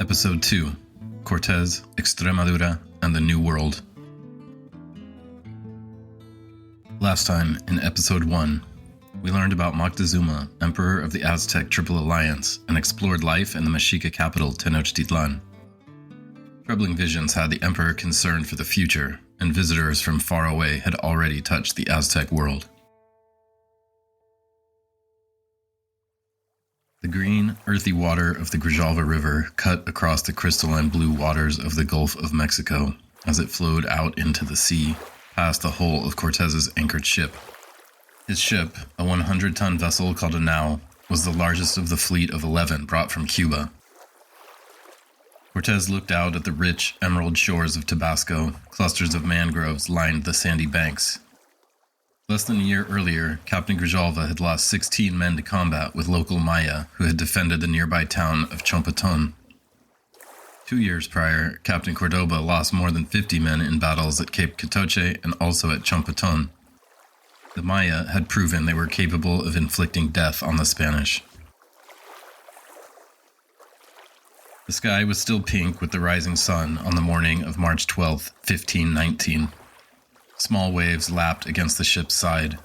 Episode 2, Cortés, Extremadura, and the New World. Last time, in Episode 1, we learned about Moctezuma, Emperor of the Aztec Triple Alliance, and explored life in the Mexica capital, Tenochtitlan. Troubling visions had the Emperor concerned for the future, and visitors from far away had already touched the Aztec world. The green, earthy water of the Grijalva River cut across the crystalline blue waters of the Gulf of Mexico as it flowed out into the sea, past the hull of Cortés's anchored ship. His ship, a 100-ton vessel called a nao, was the largest of the fleet of 11 brought from Cuba. Cortés looked out at the rich, emerald shores of Tabasco. Clusters of mangroves lined the sandy banks. Less than a year earlier, Captain Grijalva had lost 16 men to combat with local Maya who had defended the nearby town of Chompoton. 2 years prior, Captain Cordoba lost more than 50 men in battles at Cape Catoche and also at Chompoton. The Maya had proven they were capable of inflicting death on the Spanish. The sky was still pink with the rising sun on the morning of March 12, 1519. Small waves lapped against the ship's side.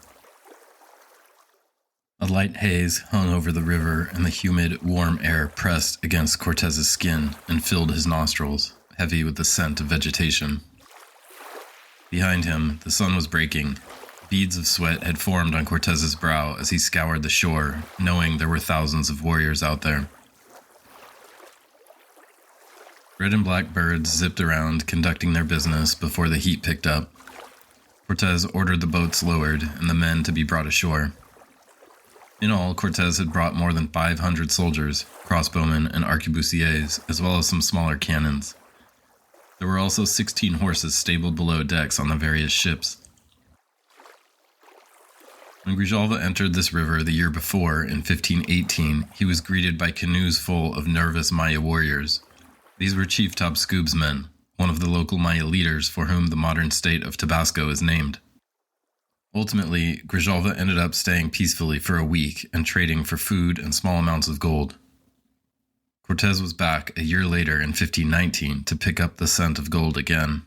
A light haze hung over the river, and the humid, warm air pressed against Cortés's skin and filled his nostrils, heavy with the scent of vegetation. Behind him, the sun was breaking. Beads of sweat had formed on Cortés's brow as he scoured the shore, knowing there were thousands of warriors out there. Red and black birds zipped around, conducting their business before the heat picked up. Cortés ordered the boats lowered and the men to be brought ashore. In all, Cortés had brought more than 500 soldiers, crossbowmen, and arquebusiers, as well as some smaller cannons. There were also 16 horses stabled below decks on the various ships. When Grijalva entered this river the year before, in 1518, he was greeted by canoes full of nervous Maya warriors. These were Chief Tabasco's men, one of the local Maya leaders for whom the modern state of Tabasco is named. Ultimately, Grijalva ended up staying peacefully for a week and trading for food and small amounts of gold. Cortés was back a year later in 1519 to pick up the scent of gold again.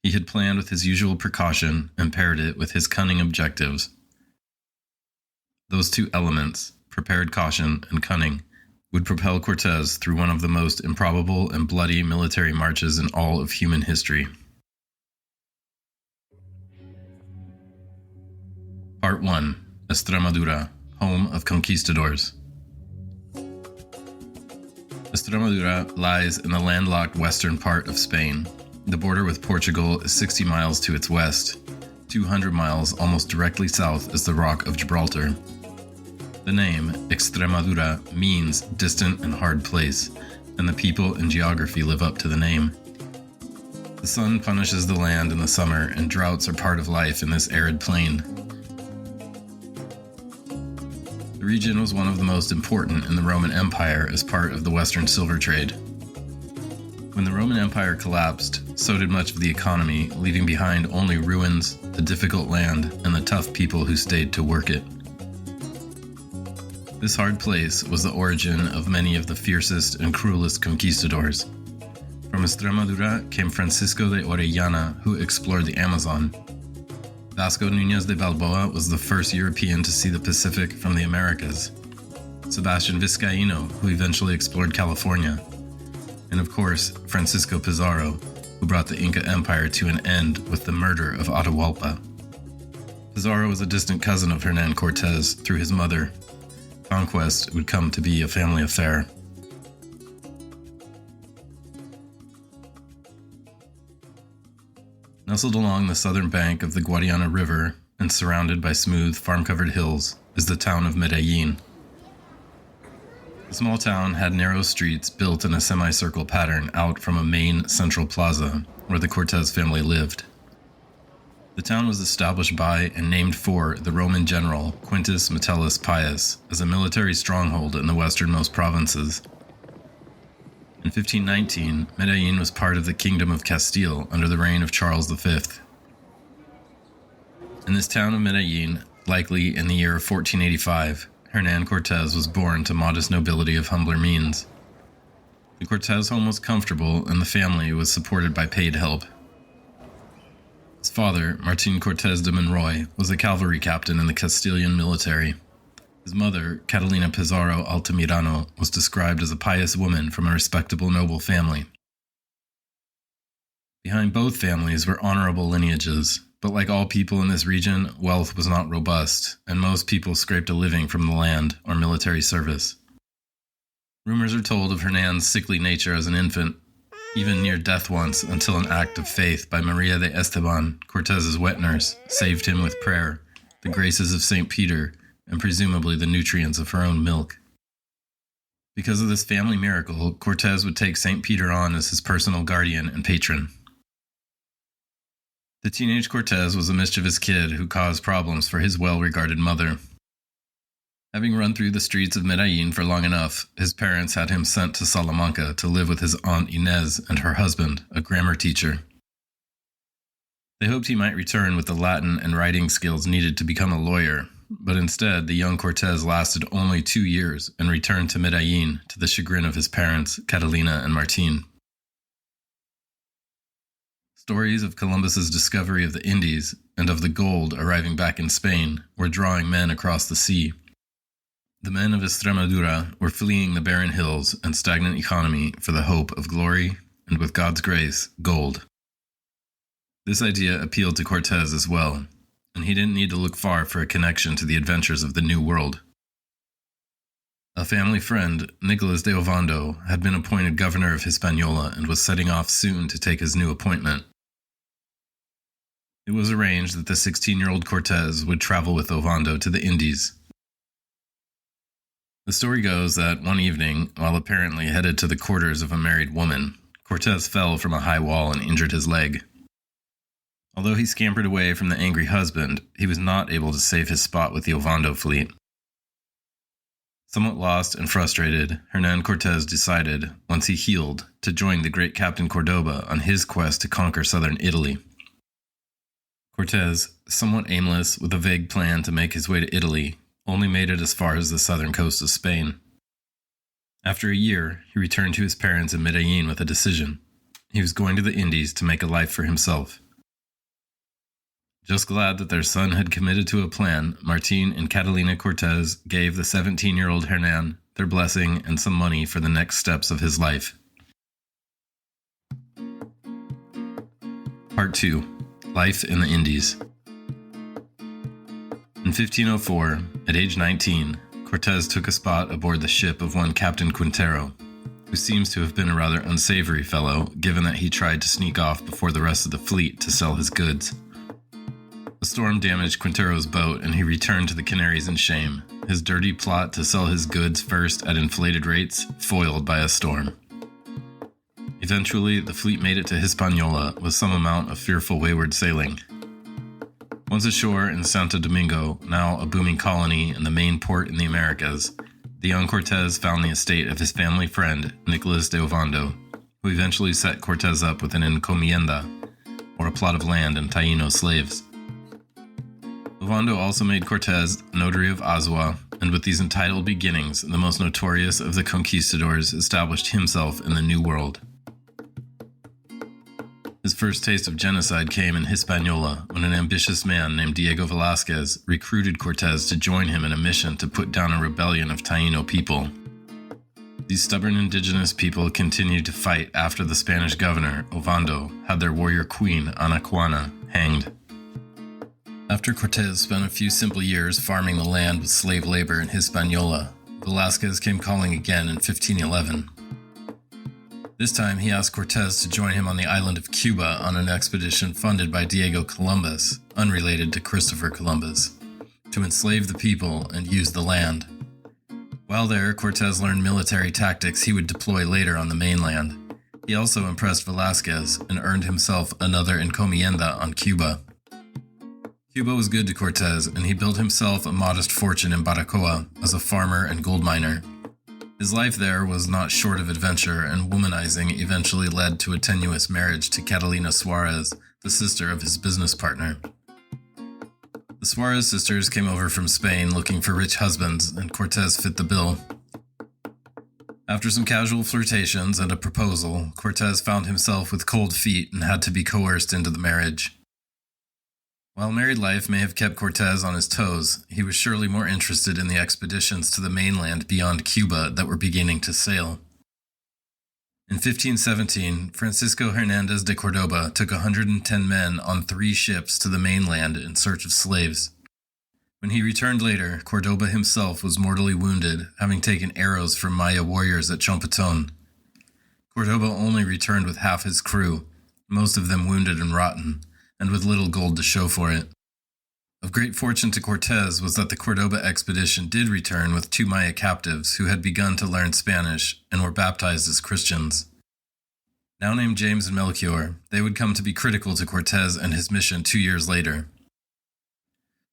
He had planned with his usual precaution and paired it with his cunning objectives. Those two elements, prepared caution and cunning, would propel Cortés through one of the most improbable and bloody military marches in all of human history. Part 1. Extremadura, home of Conquistadors. Extremadura lies in the landlocked western part of Spain. The border with Portugal is 60 miles to its west. 200 miles almost directly south is the Rock of Gibraltar. The name, Extremadura, means distant and hard place, and the people and geography live up to the name. The sun punishes the land in the summer, and droughts are part of life in this arid plain. The region was one of the most important in the Roman Empire as part of the Western silver trade. When the Roman Empire collapsed, so did much of the economy, leaving behind only ruins, the difficult land, and the tough people who stayed to work it. This hard place was the origin of many of the fiercest and cruelest conquistadors. From Extremadura came Francisco de Orellana, who explored the Amazon. Vasco Núñez de Balboa was the first European to see the Pacific from the Americas. Sebastián Vizcaíno, who eventually explored California. And of course, Francisco Pizarro, who brought the Inca Empire to an end with the murder of Atahualpa. Pizarro was a distant cousin of Hernán Cortés through his mother. Conquest would come to be a family affair. Nestled along the southern bank of the Guadiana River and surrounded by smooth, farm-covered hills is the town of Medellin. The small town had narrow streets built in a semicircle pattern out from a main central plaza where the Cortés family lived. The town was established by and named for the Roman general Quintus Metellus Pius as a military stronghold in the westernmost provinces. In 1519, Medellin was part of the Kingdom of Castile under the reign of Charles V. In this town of Medellin, likely in the year of 1485, Hernán Cortés was born to modest nobility of humbler means. The Cortés home was comfortable, and the family was supported by paid help. His father, Martín Cortés de Monroy, was a cavalry captain in the Castilian military. His mother, Catalina Pizarro Altamirano, was described as a pious woman from a respectable noble family. Behind both families were honorable lineages, but like all people in this region, wealth was not robust, and most people scraped a living from the land or military service. Rumors are told of Hernan's sickly nature as an infant, even near death once, until an act of faith by Maria de Esteban, Cortés's wet nurse, saved him with prayer, the graces of St. Peter, and presumably the nutrients of her own milk. Because of this family miracle, Cortés would take St. Peter on as his personal guardian and patron. The teenage Cortés was a mischievous kid who caused problems for his well-regarded mother. Having run through the streets of Medellin for long enough, his parents had him sent to Salamanca to live with his aunt Inés and her husband, a grammar teacher. They hoped he might return with the Latin and writing skills needed to become a lawyer, but instead the young Cortés lasted only 2 years and returned to Medellin to the chagrin of his parents, Catalina and Martín. Stories of Columbus's discovery of the Indies and of the gold arriving back in Spain were drawing men across the sea. The men of Extremadura were fleeing the barren hills and stagnant economy for the hope of glory and, with God's grace, gold. This idea appealed to Cortés as well, and he didn't need to look far for a connection to the adventures of the New World. A family friend, Nicolas de Ovando, had been appointed governor of Hispaniola and was setting off soon to take his new appointment. It was arranged that the 16-year-old Cortés would travel with Ovando to the Indies. The story goes that one evening, while apparently headed to the quarters of a married woman, Cortés fell from a high wall and injured his leg. Although he scampered away from the angry husband, he was not able to save his spot with the Ovando fleet. Somewhat lost and frustrated, Hernán Cortés decided, once he healed, to join the great Captain Cordoba on his quest to conquer southern Italy. Cortés, somewhat aimless with a vague plan to make his way to Italy, only made it as far as the southern coast of Spain. After a year, he returned to his parents in Medellin with a decision. He was going to the Indies to make a life for himself. Just glad that their son had committed to a plan, Martín and Catalina Cortés gave the 17-year-old Hernán their blessing and some money for the next steps of his life. Part 2. Life in the Indies. In 1504, at age 19, Cortés took a spot aboard the ship of one Captain Quintero, who seems to have been a rather unsavory fellow, given that he tried to sneak off before the rest of the fleet to sell his goods. A storm damaged Quintero's boat, and he returned to the Canaries in shame, his dirty plot to sell his goods first at inflated rates foiled by a storm. Eventually, the fleet made it to Hispaniola with some amount of fearful wayward sailing. Once ashore in Santo Domingo, now a booming colony and the main port in the Americas, the young Cortés found the estate of his family friend, Nicolas de Ovando, who eventually set Cortés up with an encomienda, or a plot of land and Taino slaves. Ovando also made Cortés notary of Azua, and with these entitled beginnings, the most notorious of the conquistadors established himself in the New World. His first taste of genocide came in Hispaniola when an ambitious man named Diego Velázquez recruited Cortés to join him in a mission to put down a rebellion of Taino people. These stubborn indigenous people continued to fight after the Spanish governor, Ovando, had their warrior queen, Anacuana, hanged. After Cortés spent a few simple years farming the land with slave labor in Hispaniola, Velázquez came calling again in 1511. This time, he asked Cortés to join him on the island of Cuba on an expedition funded by Diego Columbus, unrelated to Christopher Columbus, to enslave the people and use the land. While there, Cortés learned military tactics he would deploy later on the mainland. He also impressed Velázquez and earned himself another encomienda on Cuba. Cuba was good to Cortés, and he built himself a modest fortune in Baracoa as a farmer and gold miner. His life there was not short of adventure, and womanizing eventually led to a tenuous marriage to Catalina Suarez, the sister of his business partner. The Suarez sisters came over from Spain looking for rich husbands, and Cortés fit the bill. After some casual flirtations and a proposal, Cortés found himself with cold feet and had to be coerced into the marriage. While married life may have kept Cortés on his toes, he was surely more interested in the expeditions to the mainland beyond Cuba that were beginning to sail. In 1517, Francisco Hernández de Córdoba took 110 men on 3 ships to the mainland in search of slaves. When he returned later, Córdoba himself was mortally wounded, having taken arrows from Maya warriors at Chompoton. Córdoba only returned with half his crew, most of them wounded and rotten, and with little gold to show for it. Of great fortune to Cortés was that the Córdoba expedition did return with 2 Maya captives who had begun to learn Spanish and were baptized as Christians. Now named James and Melchior, they would come to be critical to Cortés and his mission 2 years later.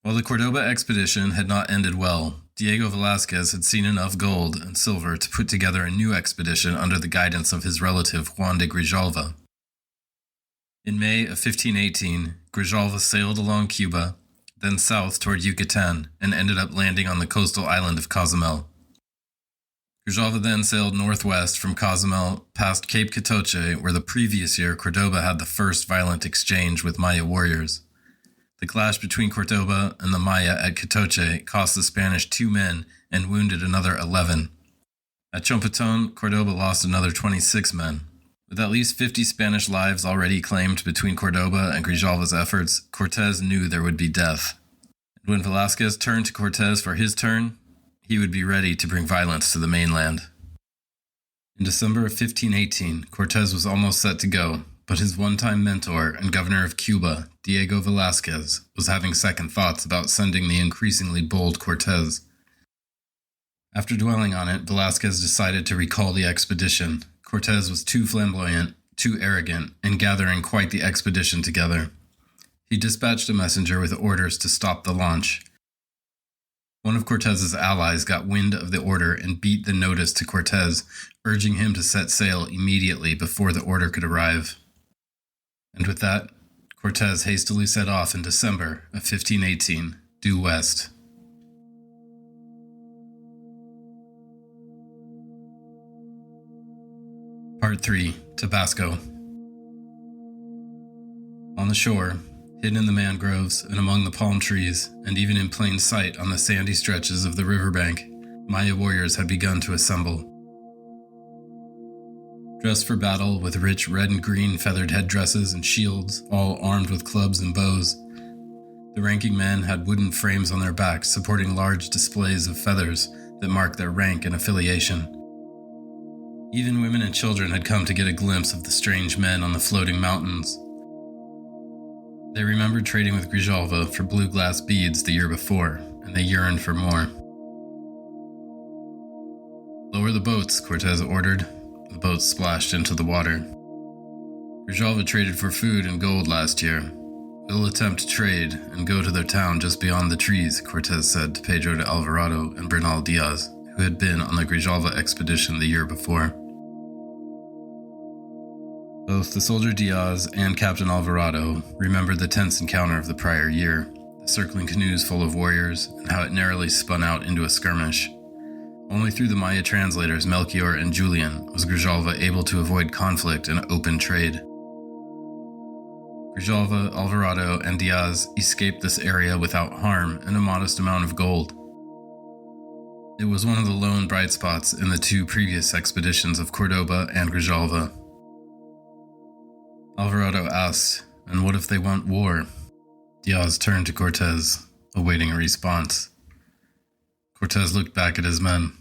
While the Córdoba expedition had not ended well, Diego Velázquez had seen enough gold and silver to put together a new expedition under the guidance of his relative Juan de Grijalva. In May of 1518, Grijalva sailed along Cuba, then south toward Yucatan, and ended up landing on the coastal island of Cozumel. Grijalva then sailed northwest from Cozumel past Cape Catoche, where the previous year Córdoba had the first violent exchange with Maya warriors. The clash between Córdoba and the Maya at Catoche cost the Spanish 2 men and wounded another 11. At Chompoton, Córdoba lost another 26 men. With at least 50 Spanish lives already claimed between Córdoba and Grijalva's efforts, Cortés knew there would be death. And when Velázquez turned to Cortés for his turn, he would be ready to bring violence to the mainland. In December of 1518, Cortés was almost set to go, but his one-time mentor and governor of Cuba, Diego Velázquez, was having second thoughts about sending the increasingly bold Cortés. After dwelling on it, Velázquez decided to recall the expedition. Cortés was too flamboyant, too arrogant, and gathering quite the expedition together. He dispatched a messenger with orders to stop the launch. One of Cortés's allies got wind of the order and beat the notice to Cortés, urging him to set sail immediately before the order could arrive. And with that, Cortés hastily set off in December of 1518, due west. Part 3. Tabasco. On the shore, hidden in the mangroves and among the palm trees, and even in plain sight on the sandy stretches of the riverbank, Maya warriors had begun to assemble. Dressed for battle with rich red and green feathered headdresses and shields, all armed with clubs and bows, the ranking men had wooden frames on their backs supporting large displays of feathers that marked their rank and affiliation. Even women and children had come to get a glimpse of the strange men on the floating mountains. They remembered trading with Grijalva for blue glass beads the year before, and they yearned for more. "Lower the boats," Cortés ordered. The boats splashed into the water. "Grijalva traded for food and gold last year. We'll attempt to trade and go to their town just beyond the trees," Cortés said to Pedro de Alvarado and Bernal Diaz, who had been on the Grijalva expedition the year before. Both the soldier Diaz and Captain Alvarado remembered the tense encounter of the prior year, the circling canoes full of warriors, and how it narrowly spun out into a skirmish. Only through the Maya translators Melchior and Julian was Grijalva able to avoid conflict and open trade. Grijalva, Alvarado, and Diaz escaped this area without harm and a modest amount of gold. It was one of the lone bright spots in the 2 previous expeditions of Córdoba and Grijalva. Alvarado asked, "And what if they want war?" Diaz turned to Cortés, awaiting a response. Cortés looked back at his men.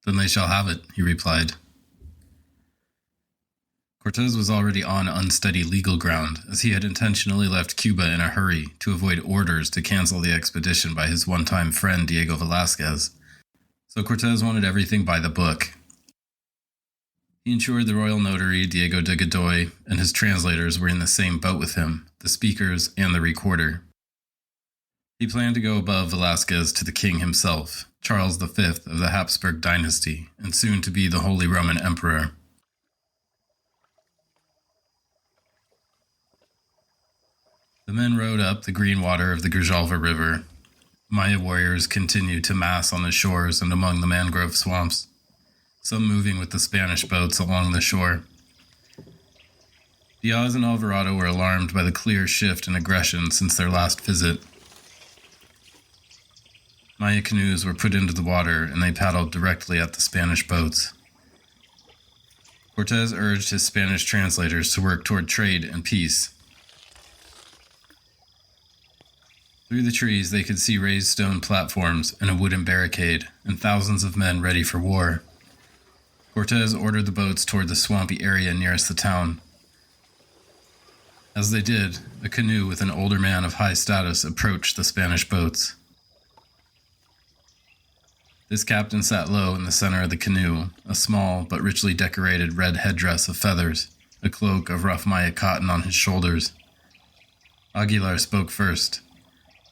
"Then they shall have it," he replied. Cortés was already on unsteady legal ground, as he had intentionally left Cuba in a hurry to avoid orders to cancel the expedition by his one-time friend Diego Velázquez. So Cortés wanted everything by the book. He ensured the royal notary Diego de Godoy and his translators were in the same boat with him, the speakers and the recorder. He planned to go above Velázquez to the king himself, Charles V of the Habsburg dynasty, and soon to be the Holy Roman Emperor. The men rowed up the green water of the Grijalva River. Maya warriors continued to mass on the shores and among the mangrove swamps. some moving with the Spanish boats along the shore. Diaz and Alvarado were alarmed by the clear shift in aggression since their last visit. Maya canoes were put into the water and they paddled directly at the Spanish boats. Cortés urged his Spanish translators to work toward trade and peace. Through the trees they could see raised stone platforms and a wooden barricade, and thousands of men ready for war. Cortés ordered the boats toward the swampy area nearest the town. As they did, a canoe with an older man of high status approached the Spanish boats. This captain sat low in the center of the canoe, a small but richly decorated red headdress of feathers, a cloak of rough Maya cotton on his shoulders. Aguilar spoke first.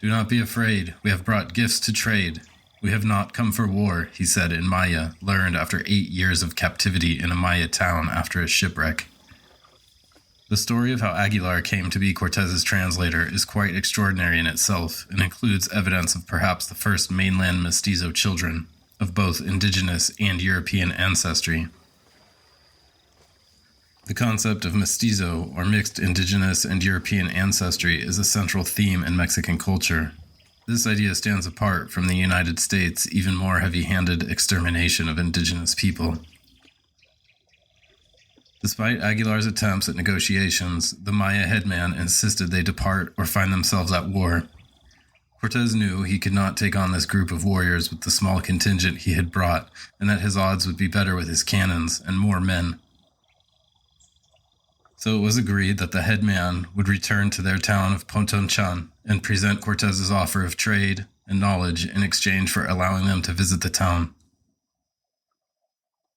"Do not be afraid, we have brought gifts to trade. We have not come for war," he said in Maya, learned after 8 years of captivity in a Maya town after a shipwreck. The story of how Aguilar came to be Cortés's translator is quite extraordinary in itself and includes evidence of perhaps the first mainland mestizo children of both indigenous and European ancestry. The concept of mestizo, or mixed indigenous and European ancestry, is a central theme in Mexican culture. This idea stands apart from the United States' even more heavy-handed extermination of indigenous people. Despite Aguilar's attempts at negotiations, the Maya headman insisted they depart or find themselves at war. Cortés knew he could not take on this group of warriors with the small contingent he had brought, and that his odds would be better with his cannons and more men. So it was agreed that the headman would return to their town of Potonchan and present Cortés's offer of trade and knowledge in exchange for allowing them to visit the town.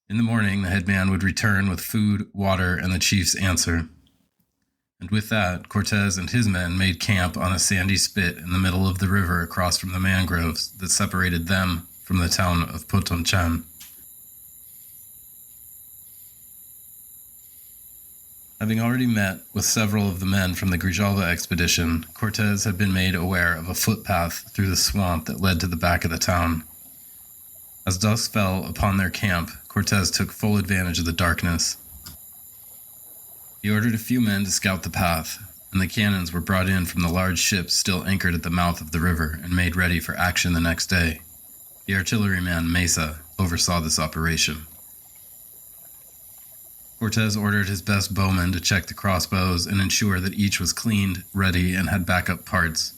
In the morning, the headman would return with food, water, and the chief's answer. And with that, Cortés and his men made camp on a sandy spit in the middle of the river across from the mangroves that separated them from the town of Potonchan. Having already met with several of the men from the Grijalva expedition, Cortés had been made aware of a footpath through the swamp that led to the back of the town. As dusk fell upon their camp, Cortés took full advantage of the darkness. He ordered a few men to scout the path, and the cannons were brought in from the large ships still anchored at the mouth of the river and made ready for action the next day. The artilleryman Mesa oversaw this operation. Cortés ordered his best bowmen to check the crossbows and ensure that each was cleaned, ready, and had backup parts.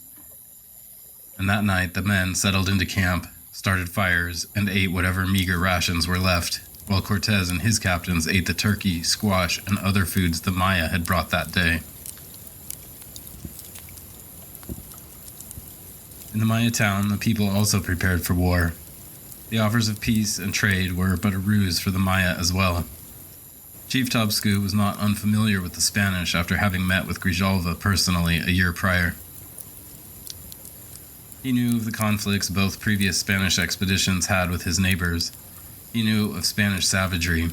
And that night the men settled into camp, started fires, and ate whatever meager rations were left, while Cortés and his captains ate the turkey, squash, and other foods the Maya had brought that day. In the Maya town, the people also prepared for war. The offers of peace and trade were but a ruse for the Maya as well. Chief Tabasco was not unfamiliar with the Spanish after having met with Grijalva personally a year prior. He knew of the conflicts both previous Spanish expeditions had with his neighbors. He knew of Spanish savagery.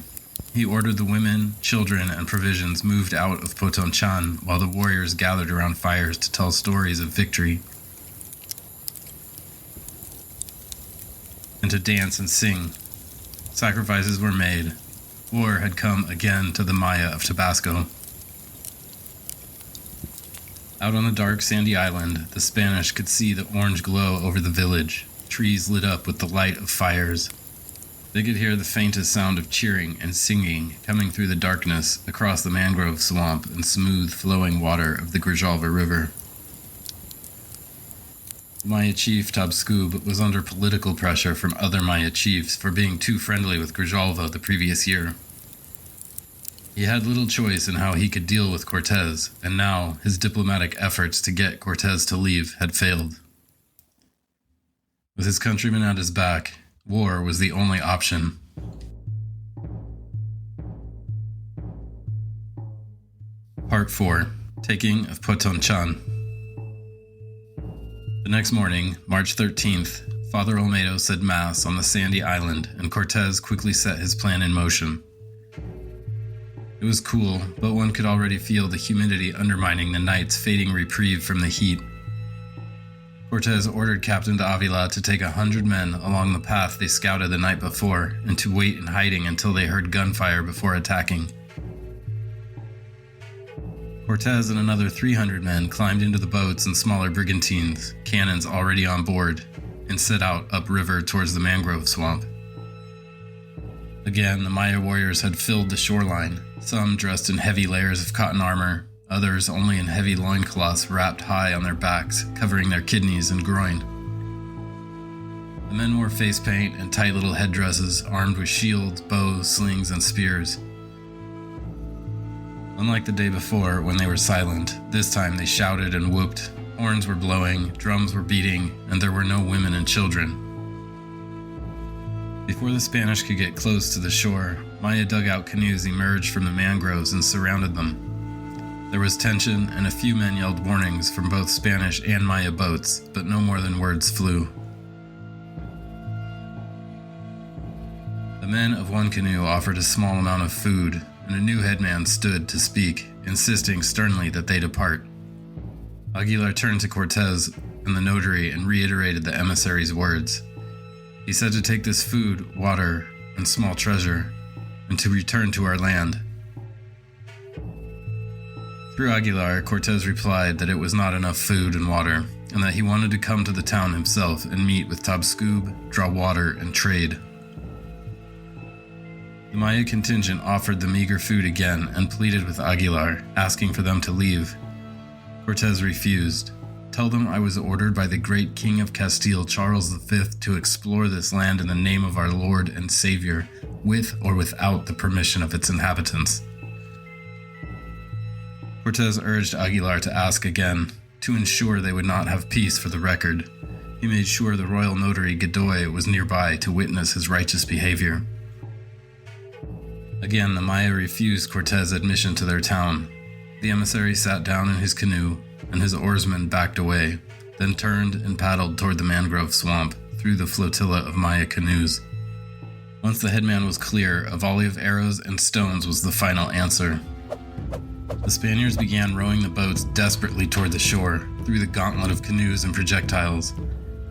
He ordered the women, children, and provisions moved out of Potonchan while the warriors gathered around fires to tell stories of victory and to dance and sing. Sacrifices were made. War had come again to the Maya of Tabasco. Out on the dark sandy island, the Spanish could see the orange glow over the village, trees lit up with the light of fires. They could hear the faintest sound of cheering and singing coming through the darkness across the mangrove swamp and smooth flowing water of the Grijalva River. Maya chief Tabasco was under political pressure from other Maya chiefs for being too friendly with Grijalva the previous year. He had little choice in how he could deal with Cortés, and now his diplomatic efforts to get Cortés to leave had failed. With his countrymen at his back, war was the only option. Part 4. Taking of Potonchan. The next morning, March 13th, Father Olmedo said Mass on the sandy island, and Cortés quickly set his plan in motion. It was cool, but one could already feel the humidity undermining the night's fading reprieve from the heat. Cortés ordered Captain de Avila to take 100 men along the path they scouted the night before and to wait in hiding until they heard gunfire before attacking. Cortés and another 300 men climbed into the boats and smaller brigantines, cannons already on board, and set out upriver towards the mangrove swamp. Again, the Maya warriors had filled the shoreline, some dressed in heavy layers of cotton armor, others only in heavy loincloths wrapped high on their backs, covering their kidneys and groin. The men wore face paint and tight little headdresses, armed with shields, bows, slings, and spears. Unlike the day before, when they were silent, this time they shouted and whooped. Horns were blowing, drums were beating, and there were no women and children. Before the Spanish could get close to the shore, Maya dugout canoes emerged from the mangroves and surrounded them. There was tension, and a few men yelled warnings from both Spanish and Maya boats, but no more than words flew. The men of one canoe offered a small amount of food, and a new headman stood to speak, insisting sternly that they depart. Aguilar turned to Cortés and the notary and reiterated the emissary's words. He said to take this food, water, and small treasure, and to return to our land. Through Aguilar, Cortés replied that it was not enough food and water, and that he wanted to come to the town himself and meet with Tabasco, draw water, and trade. The Maya contingent offered the meager food again and pleaded with Aguilar, asking for them to leave. Cortés refused. Tell them I was ordered by the great King of Castile, Charles V, to explore this land in the name of our Lord and Savior, with or without the permission of its inhabitants. Cortés urged Aguilar to ask again, to ensure they would not have peace for the record. He made sure the royal notary Godoy was nearby to witness his righteous behavior. Again, the Maya refused Cortés admission to their town. The emissary sat down in his canoe, and his oarsmen backed away, then turned and paddled toward the mangrove swamp through the flotilla of Maya canoes. Once the headman was clear, a volley of arrows and stones was the final answer. The Spaniards began rowing the boats desperately toward the shore, through the gauntlet of canoes and projectiles.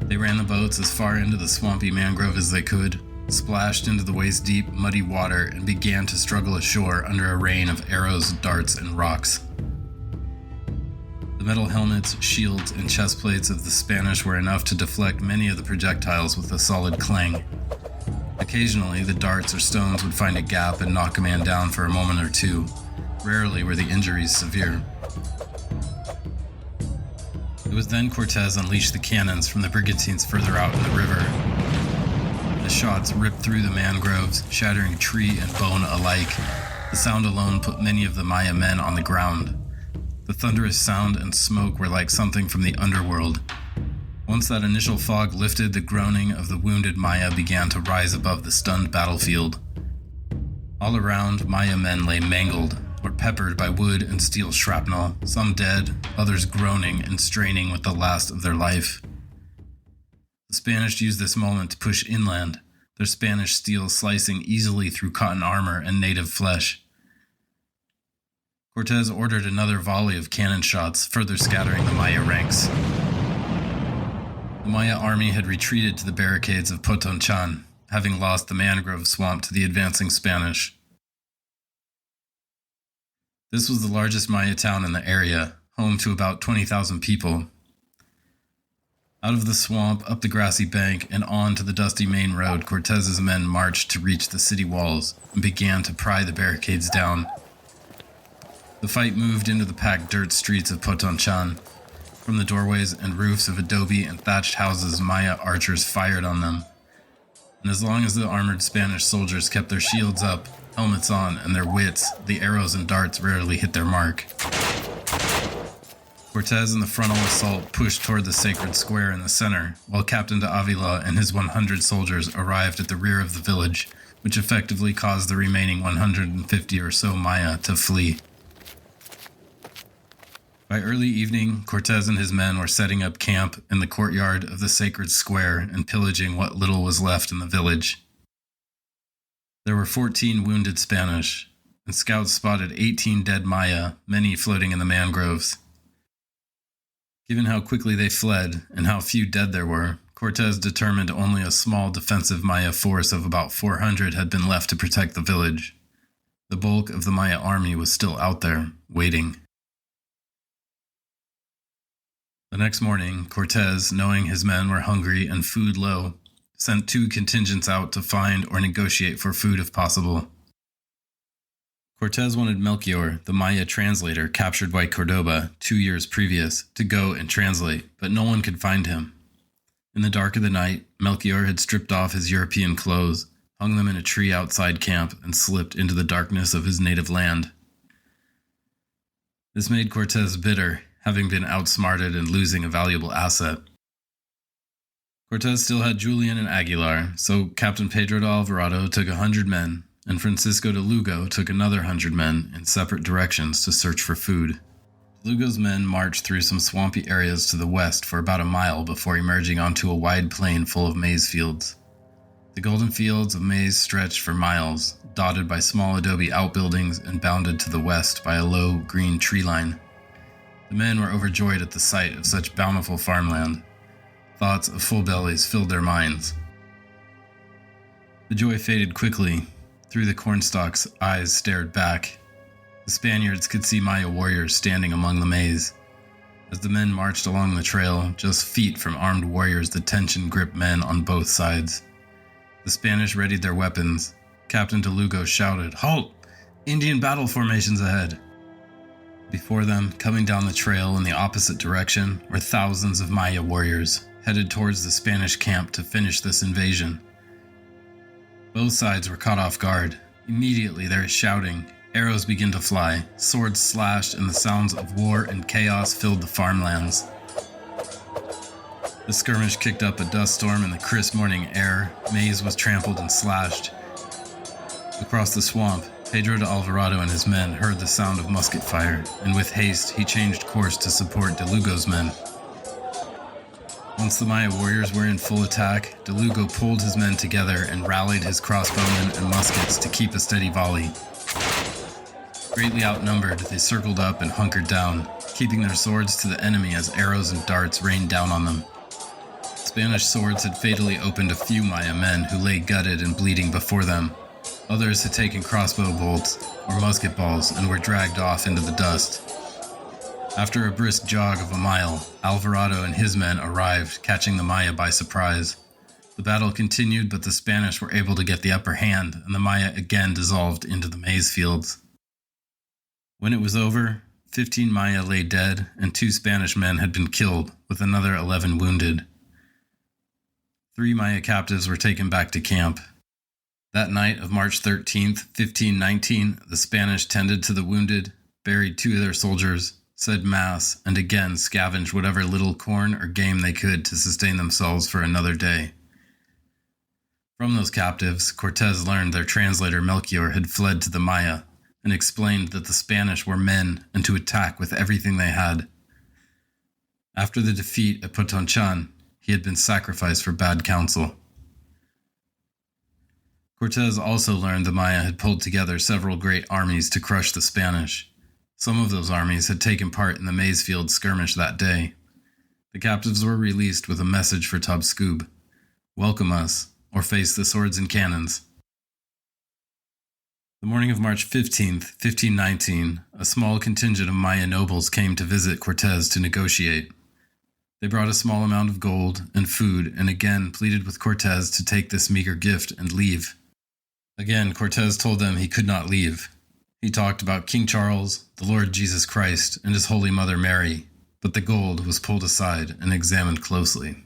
They ran the boats as far into the swampy mangrove as they could, splashed into the waist-deep, muddy water, and began to struggle ashore under a rain of arrows, darts, and rocks. The metal helmets, shields, and chest plates of the Spanish were enough to deflect many of the projectiles with a solid clang. Occasionally, the darts or stones would find a gap and knock a man down for a moment or two. Rarely were the injuries severe. It was then Cortés unleashed the cannons from the brigantines further out in the river. The shots ripped through the mangroves, shattering tree and bone alike. The sound alone put many of the Maya men on the ground. The thunderous sound and smoke were like something from the underworld. Once that initial fog lifted, the groaning of the wounded Maya began to rise above the stunned battlefield. All around, Maya men lay mangled, or peppered by wood and steel shrapnel, some dead, others groaning and straining with the last of their life. The Spanish used this moment to push inland, their Spanish steel slicing easily through cotton armor and native flesh. Cortés ordered another volley of cannon shots, further scattering the Maya ranks. The Maya army had retreated to the barricades of Potonchan, having lost the mangrove swamp to the advancing Spanish. This was the largest Maya town in the area, home to about 20,000 people. Out of the swamp, up the grassy bank, and on to the dusty main road, Cortés's men marched to reach the city walls and began to pry the barricades down. The fight moved into the packed dirt streets of Potonchan. From the doorways and roofs of adobe and thatched houses, Maya archers fired on them. And as long as the armored Spanish soldiers kept their shields up, helmets on, and their wits, the arrows and darts rarely hit their mark. Cortés and the frontal assault pushed toward the sacred square in the center, while Captain de Avila and his 100 soldiers arrived at the rear of the village, which effectively caused the remaining 150 or so Maya to flee. By early evening, Cortés and his men were setting up camp in the courtyard of the sacred square and pillaging what little was left in the village. There were 14 wounded Spanish, and scouts spotted 18 dead Maya, many floating in the mangroves. Given how quickly they fled and how few dead there were, Cortés determined only a small defensive Maya force of about 400 had been left to protect the village. The bulk of the Maya army was still out there, waiting. The next morning, Cortés, knowing his men were hungry and food low, sent 2 contingents out to find or negotiate for food if possible. Cortés wanted Melchior, the Maya translator captured by Cordoba 2 years previous, to go and translate, but no one could find him. In the dark of the night, Melchior had stripped off his European clothes, hung them in a tree outside camp, and slipped into the darkness of his native land. This made Cortés bitter, having been outsmarted and losing a valuable asset. Cortés still had Julian and Aguilar, so Captain Pedro de Alvarado took 100 men, and Francisco de Lugo took another 100 men in separate directions to search for food. Lugo's men marched through some swampy areas to the west for about a mile before emerging onto a wide plain full of maize fields. The golden fields of maize stretched for miles, dotted by small adobe outbuildings and bounded to the west by a low, green tree line. The men were overjoyed at the sight of such bountiful farmland. Thoughts of full bellies filled their minds. The joy faded quickly. Through the cornstalks, eyes stared back. The Spaniards could see Maya warriors standing among the maize. As the men marched along the trail, just feet from armed warriors, the tension gripped men on both sides. The Spanish readied their weapons. Captain de Lugo shouted, "Halt! Indian battle formations ahead!" Before them, coming down the trail in the opposite direction, were thousands of Maya warriors, headed towards the Spanish camp to finish this invasion. Both sides were caught off guard. Immediately there is shouting. Arrows began to fly, swords slashed, and the sounds of war and chaos filled the farmlands. The skirmish kicked up a dust storm in the crisp morning air. Maize was trampled and slashed. Across the swamp, Pedro de Alvarado and his men heard the sound of musket fire, and with haste he changed course to support De Lugo's men. Once the Maya warriors were in full attack, De Lugo pulled his men together and rallied his crossbowmen and muskets to keep a steady volley. Greatly outnumbered, they circled up and hunkered down, keeping their swords to the enemy as arrows and darts rained down on them. Spanish swords had fatally opened a few Maya men who lay gutted and bleeding before them. Others had taken crossbow bolts or musket balls and were dragged off into the dust. After a brisk jog of a mile, Alvarado and his men arrived, catching the Maya by surprise. The battle continued, but the Spanish were able to get the upper hand, and the Maya again dissolved into the maize fields. When it was over, 15 Maya lay dead, and 2 Spanish men had been killed, with another 11 wounded. 3 Maya captives were taken back to camp. That night of March 13th, 1519, the Spanish tended to the wounded, buried 2 of their soldiers, said Mass, and again scavenged whatever little corn or game they could to sustain themselves for another day. From those captives, Cortés learned their translator Melchior had fled to the Maya, and explained that the Spanish were men and to attack with everything they had. After the defeat at Potonchan, he had been sacrificed for bad counsel. Cortés also learned the Maya had pulled together several great armies to crush the Spanish. Some of those armies had taken part in the maize field skirmish that day. The captives were released with a message for Tabasco: "Welcome us, or face the swords and cannons." The morning of March 15th, 1519, a small contingent of Maya nobles came to visit Cortés to negotiate. They brought a small amount of gold and food and again pleaded with Cortés to take this meager gift and leave. Again, Cortés told them he could not leave. He talked about King Charles, the Lord Jesus Christ, and his Holy Mother Mary, but the gold was pulled aside and examined closely.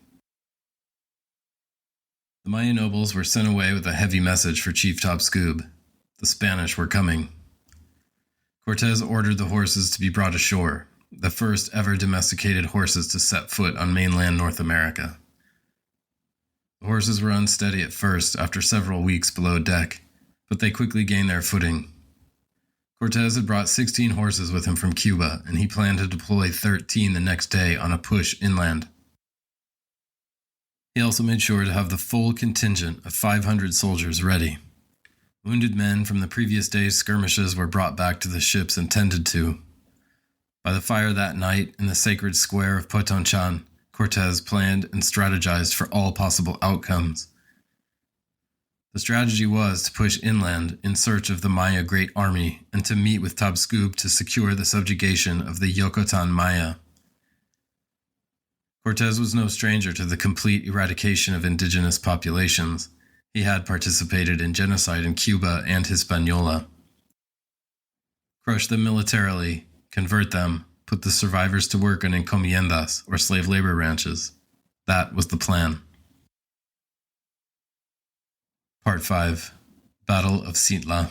The Maya nobles were sent away with a heavy message for Chief Tabasco. The Spanish were coming. Cortés ordered the horses to be brought ashore, the first ever domesticated horses to set foot on mainland North America. The horses were unsteady at first after several weeks below deck, but they quickly gained their footing. Cortés had brought 16 horses with him from Cuba, and he planned to deploy 13 the next day on a push inland. He also made sure to have the full contingent of 500 soldiers ready. Wounded men from the previous day's skirmishes were brought back to the ships and tended to. By the fire that night in the sacred square of Potonchan, Cortés planned and strategized for all possible outcomes. The strategy was to push inland in search of the Maya Great Army and to meet with Tabasco to secure the subjugation of the Yucatan Maya. Cortés was no stranger to the complete eradication of indigenous populations. He had participated in genocide in Cuba and Hispaniola. Crush them militarily, convert them, put the survivors to work on encomiendas or slave labor ranches. That was the plan. Part 5. Battle of Cintla.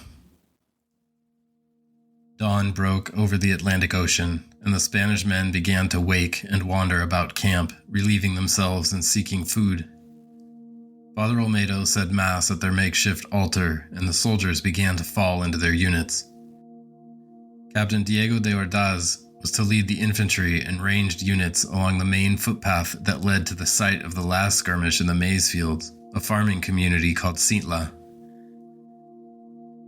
Dawn broke over the Atlantic Ocean, and the Spanish men began to wake and wander about camp, relieving themselves and seeking food. Father Olmedo said Mass at their makeshift altar, and the soldiers began to fall into their units. Captain Diego de Ordaz was to lead the infantry and ranged units along the main footpath that led to the site of the last skirmish in the maize fields, a farming community called Cintla.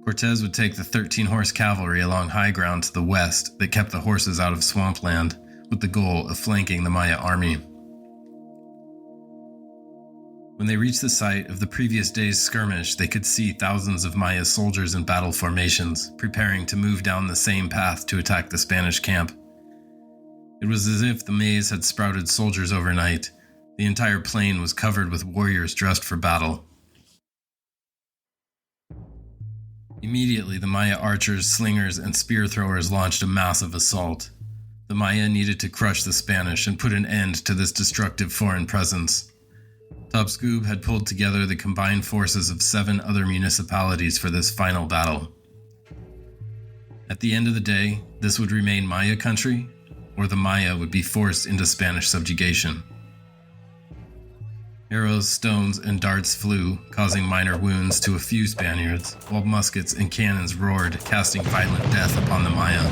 Cortés would take the 13-horse cavalry along high ground to the west that kept the horses out of swampland, with the goal of flanking the Maya army. When they reached the site of the previous day's skirmish, they could see thousands of Maya soldiers in battle formations, preparing to move down the same path to attack the Spanish camp. It was as if the maize had sprouted soldiers overnight. The entire plain was covered with warriors dressed for battle. Immediately, the Maya archers, slingers, and spear throwers launched a massive assault. The Maya needed to crush the Spanish and put an end to this destructive foreign presence. Tabasco had pulled together the combined forces of 7 other municipalities for this final battle. At the end of the day, this would remain Maya country, or the Maya would be forced into Spanish subjugation. Arrows, stones, and darts flew, causing minor wounds to a few Spaniards, while muskets and cannons roared, casting violent death upon the Maya.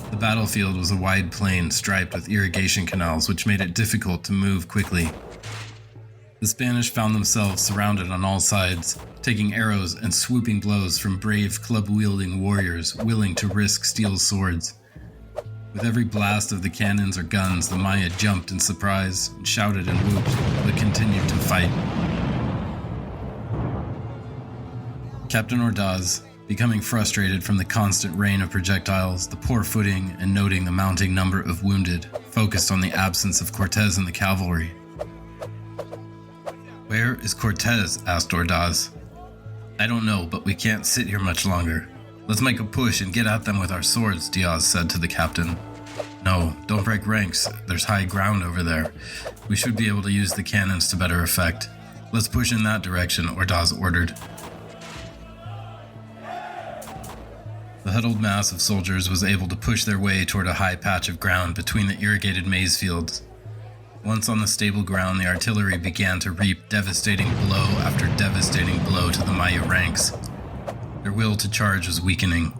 The battlefield was a wide plain striped with irrigation canals, which made it difficult to move quickly. The Spanish found themselves surrounded on all sides, taking arrows and swooping blows from brave club-wielding warriors willing to risk steel swords. With every blast of the cannons or guns, the Maya jumped in surprise, and shouted and whooped, but continued to fight. Captain Ordaz, becoming frustrated from the constant rain of projectiles, the poor footing, and noting the mounting number of wounded, focused on the absence of Cortés and the cavalry. "Where is Cortés?" asked Ordaz. "I don't know, but we can't sit here much longer. Let's make a push and get at them with our swords," Diaz said to the captain. "No, don't break ranks. There's high ground over there. We should be able to use the cannons to better effect. Let's push in that direction," Ordaz ordered. The huddled mass of soldiers was able to push their way toward a high patch of ground between the irrigated maize fields. Once on the stable ground, the artillery began to reap devastating blow after devastating blow to the Maya ranks. Their will to charge was weakening.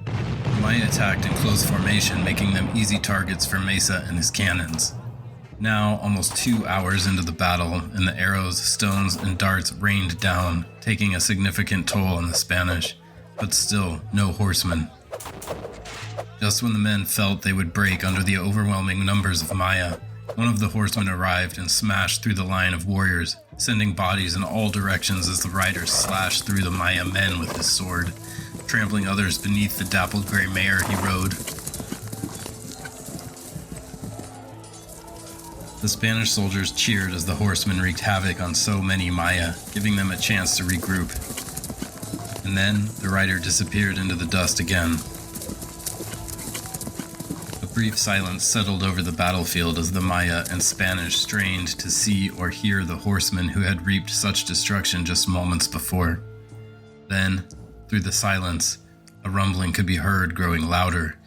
The Maya attacked in close formation, making them easy targets for Mesa and his cannons. Now, almost 2 hours into the battle, and the arrows, stones, and darts rained down, taking a significant toll on the Spanish, but still no horsemen. Just when the men felt they would break under the overwhelming numbers of Maya, one of the horsemen arrived and smashed through the line of warriors, sending bodies in all directions as the rider slashed through the Maya men with his sword, trampling others beneath the dappled gray mare he rode. The Spanish soldiers cheered as the horsemen wreaked havoc on so many Maya, giving them a chance to regroup. And then the rider disappeared into the dust again. A brief silence settled over the battlefield as the Maya and Spanish strained to see or hear the horsemen who had reaped such destruction just moments before. Then, through the silence, a rumbling could be heard growing louder,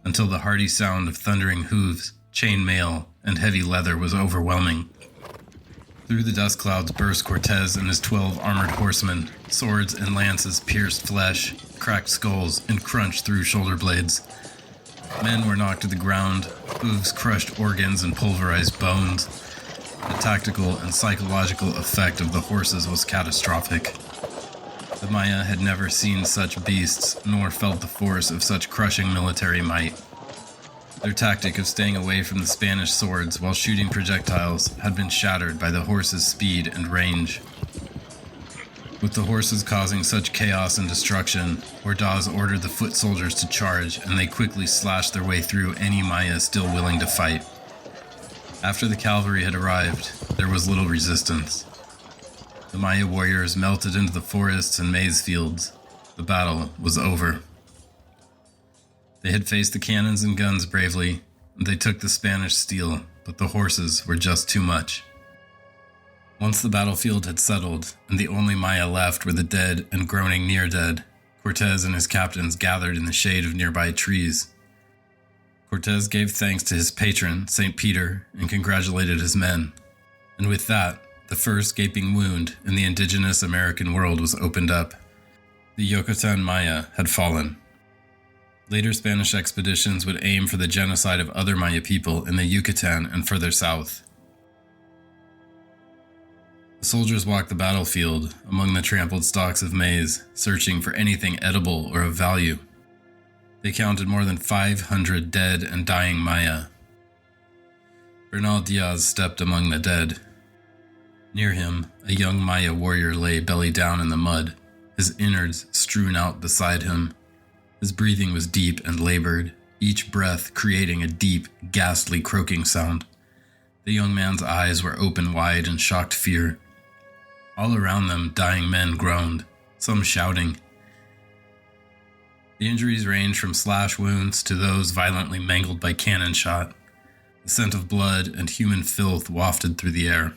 until the hearty sound of thundering hooves, chain mail, and heavy leather was overwhelming. Through the dust clouds burst Cortés and his 12 armored horsemen. Swords and lances pierced flesh, cracked skulls, and crunched through shoulder blades. Men were knocked to the ground, hooves crushed organs and pulverized bones. The tactical and psychological effect of the horses was catastrophic. The Maya had never seen such beasts, nor felt the force of such crushing military might. Their tactic of staying away from the Spanish swords while shooting projectiles had been shattered by the horses' speed and range. With the horses causing such chaos and destruction, Ordaz ordered the foot soldiers to charge, and they quickly slashed their way through any Maya still willing to fight. After the cavalry had arrived, there was little resistance. The Maya warriors melted into the forests and maize fields. The battle was over. They had faced the cannons and guns bravely, and they took the Spanish steel, but the horses were just too much. Once the battlefield had settled, and the only Maya left were the dead and groaning near-dead, Cortés and his captains gathered in the shade of nearby trees. Cortés gave thanks to his patron, St. Peter, and congratulated his men. And with that, the first gaping wound in the indigenous American world was opened up. The Yucatan Maya had fallen. Later Spanish expeditions would aim for the genocide of other Maya people in the Yucatan and further south. The soldiers walked the battlefield among the trampled stalks of maize, searching for anything edible or of value. They counted more than 500 dead and dying Maya. Bernal Diaz stepped among the dead. Near him, a young Maya warrior lay belly down in the mud, his innards strewn out beside him. His breathing was deep and labored, each breath creating a deep, ghastly croaking sound. The young man's eyes were open wide in shocked fear. All around them, dying men groaned, some shouting. The injuries ranged from slash wounds to those violently mangled by cannon shot. The scent of blood and human filth wafted through the air.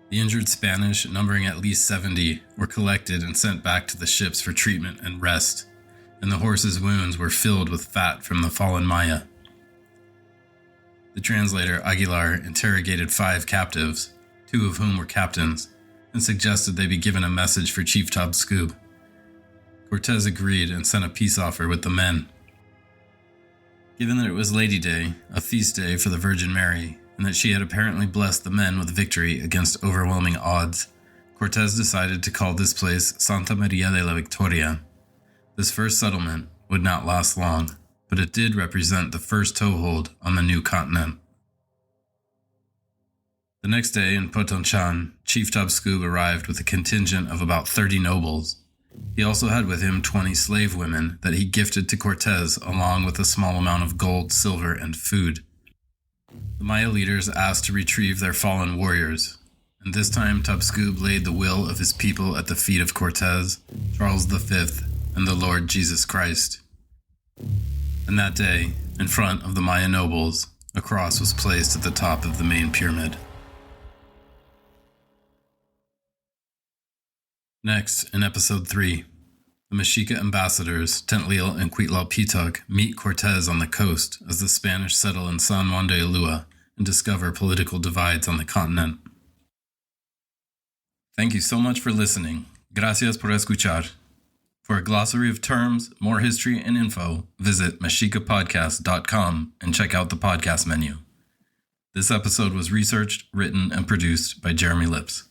The injured Spanish, numbering at least 70, were collected and sent back to the ships for treatment and rest, and the horses' wounds were filled with fat from the fallen Maya. The translator, Aguilar, interrogated 5 captives, 2 of whom were captains, and suggested they be given a message for Chief Tabasco. Cortés agreed and sent a peace offer with the men. Given that it was Lady Day, a feast day for the Virgin Mary, and that she had apparently blessed the men with victory against overwhelming odds, Cortés decided to call this place Santa Maria de la Victoria. This first settlement would not last long, but it did represent the first toehold on the new continent. The next day in Potonchan, Chief Tabasco arrived with a contingent of about 30 nobles. He also had with him 20 slave women that he gifted to Cortés along with a small amount of gold, silver, and food. The Maya leaders asked to retrieve their fallen warriors, and this time Tabasco laid the will of his people at the feet of Cortés, Charles V, and the Lord Jesus Christ. And that day, in front of the Maya nobles, a cross was placed at the top of the main pyramid. Next, in episode 3, the Mexica ambassadors, Tentlil and Cuitlalpitoc, meet Cortés on the coast as the Spanish settle in San Juan de Ulua and discover political divides on the continent. Thank you so much for listening. Gracias por escuchar. For a glossary of terms, more history, and info, visit mexicapodcast.com and check out the podcast menu. This episode was researched, written, and produced by Jeremy Lips.